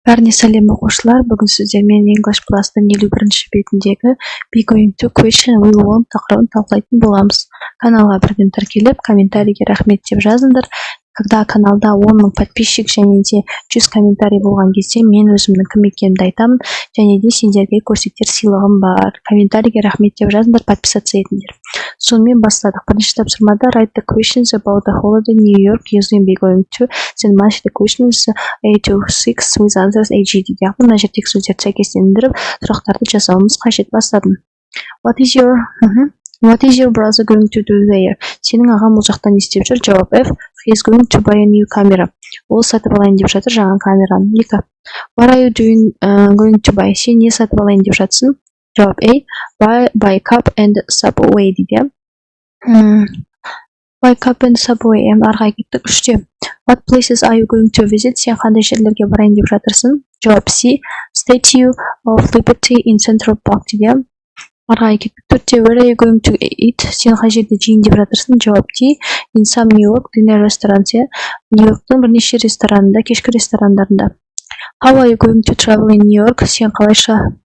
Бәріне сәлем оқушылар, бүгін сіздермен English Plus-тың 51-ші бетіндегі Be going to question we want тақырыбын талқылайтын боламыз. Каналға бірден тіркеліп, комментарийге рахмет деп жазыңдар. Когда каналда 10 000 подписчик және де 100 комментарий болған кезде мен өзімнің кім екенімді айтамын, және де сендерге көрсетер сыйлығым бар. Комментарийге рахмет деп жазыңдар, подписаться етіңдер. Сонымен бастадық. Бірінші тапсырмада write the questions about the holiday in New York using be going to, then match the questions A to 6 with answers AG дейді. Мына жердегі сөздерді сәйкестендіріп, сұрақтарды жасауымыз қажет. Бастадым. What is your brother going to do there? Сенің ағаң бұл жақта не істеп жүр? Жауап F. He is going to buy a new camera. Ол сатып алайын деп жатыр жаңа камераны. 2. What are you going to buy? Сен не сатып алайын деп жатсың? Жауап A. Buy cup and subway дейді. Buy cup and subway. Арға кеттік. 3. What places are you going to visit? Сен қандай жерлерге барайын деп жатырсың? Жауап C. Statue of Liberty in Central Park дейді. Арға кеттік. 4. Where are you going to eat? Сен қай жерде жейін деп жатырсың? Жауап D. In some New York dinner restaurants. Нью-Йорктың бірнеше ресторанында, кешкі ресторандарында. How are you going to travel in New York? Сен қалайша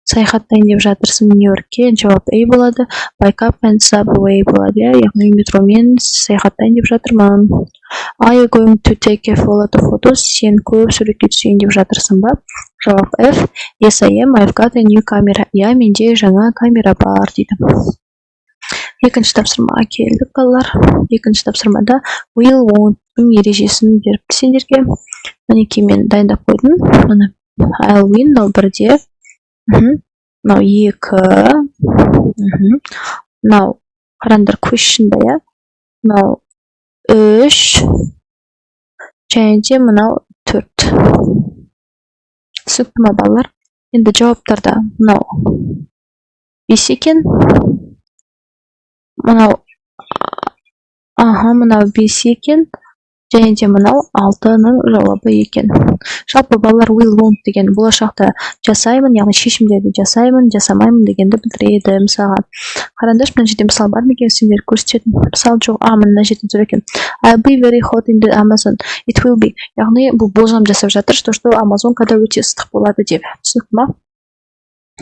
саяхаттайын деп жатырсың Нью-Йоркке? Жауап A болады. By cup and subway болады. Яғни метромен саяхаттайын деп жатырмын. Are you going to take a lot of photos? Сен көп суретке түсейін деп жатырсың ба? Жауап F. Yes, I am. I've got a new camera. Я, менде жаңа камера бар дейді. Екінші тапсырмаға келдік, балалар. Екінші тапсырмада will want-ның ережесін беріпті сендерге. Мінекей мен дайындап қойдым. Мына I'll win, мынау 1-де. Мынау 2. Мынау қараңдар question'да, я. Мынау 3. Және де мынау 4. Түсінікті ма, балалар? Енді жауаптарда мынау 5 екен. Мынау 5 екен. Және де мынау 6-ның жауабы екен. Жалпы балалар will want деген болашақта жасаймын, яғни шешімдерді жасаймын, жасамаймын дегенді білдіреді. Мысалға, қараңдаршы, мына жерде мысал бар ма екен, сендер көрсететін. Мысал жоқ, мына жерде тұр екен. I'll be very hot in the Amazon. It will be. Яғни бұл болжам жасап жатыр, что Амазонкада өте ыстық болады деп. Түсінікті ма?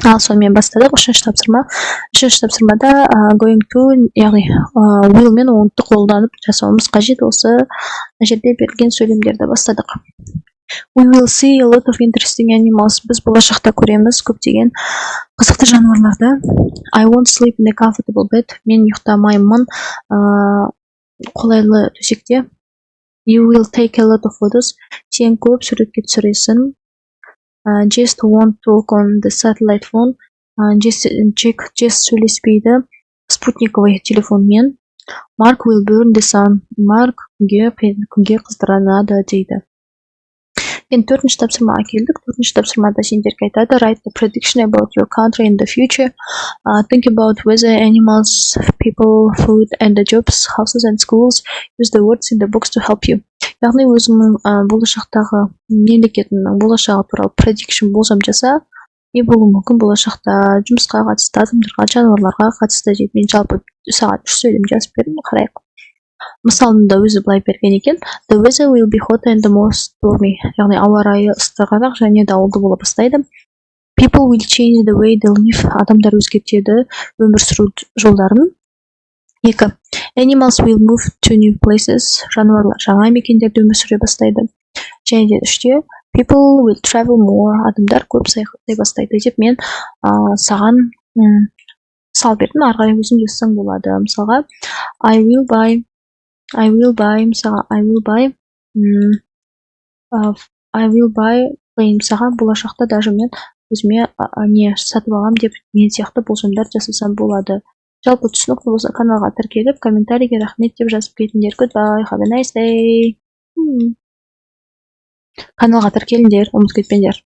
Ал сонымен бастадық. Үшінші тапсырмада going to, яғни will мен want-ты қолданып жасауымыз қажет. Осы жерде берілген сөйлемдерді бастадық. We will see a lot of interesting animals. Біз болашақта көреміз көптеген қызықты жануарларды. I won't sleep in a comfortable bed. Мен ұйықтамаймын қолайлы төсекте. You will take a lot of photos. Сен көп суретке түсіресің. Just won't talk on the satellite phone. Just сөйлеспейді спутниковый телефонмен. Mark will burn the sun. Mark күнге қыздыранады дейді. Енді төртінші тапсырмаға келдік. Төртінші тапсырмада сендерге айтады. Write the prediction about your country in the future. Think about weather, animals, people, food, and the jobs, houses and schools. Use the words in the box to help you. Яғни өзіңнің болашақтағы мемлекетінің болашағы туралы prediction болжам жаса, не болуы мүмкін болашақта жұмысқа қатысты, адамдарға, жануарларға қатысты дейді. Мен жалпы сағат 3 сөйлем жазып бердім, қарайық. Мысалында өзі былай берген екен. The weather will be hot and the most stormy. Яғни ауа райы ыстығырақ және дауылды бола бастайды. People will change the way they live. Адамдар өзгертеді өмір сүру жолдарын. 2. Animals will move to new places. Жануарлар жаңа мекендерде өмір сүре бастайды. Және де 3. People will travel more. Адамдар көп саяхаттай бастайды деп мен саған мысал бердім. Арғай өзің жазсаң болады. Мысалға, I will buy, мысалға, мысалға, болашақта даже мен өзіме не сатып алам деп мен сияқты болжамдар жасасам болады. Жалпы түсінікті болса каналға тіркеліп, комментарийге рахмет деп жазып кетіңдер. Goodbye, have a nice day. Каналға тіркеліңдер, ұмытып кетпеңдер.